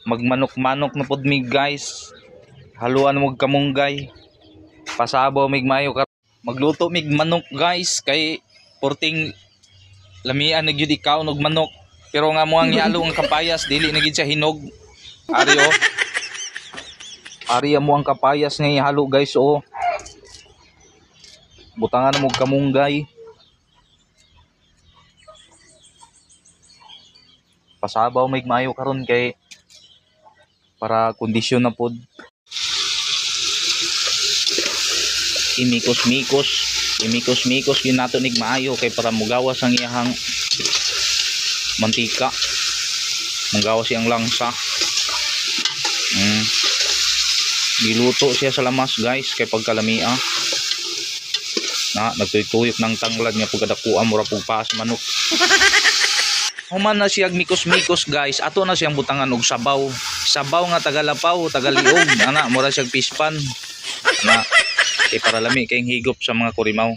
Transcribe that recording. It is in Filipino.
magmanok-manok na pod mig guys. Haluan mo kamunggay. Pasabaw mig mayo ka. Magluto mig manok guys kay porting lamian na gyud ikaw og manok. Pero nga mo ang ihalo ang kapayas dili na gyud siya hinog. Ari oh. Ari mo ang kapayas nga ihalo guys oh. Butangan mo og kamunggay. Pasabaw mig mayo karon kay para kondisyon na pod. Imikos-mikos yun nato nig maayo kay para mugawas ang iyahang mantika, mugawas iyang langsa. Giluto siya sa lamas guys kay pagkalamia na nagtuyok ng tanglad nga pagkadakuan mura pugpas manok. Human na siya mikos-mikos guys, ato na siyang butangan og sabaw nga tagalapaw, tagaliog ana mura siya pispan na para lami kayong higop sa mga kurimaw.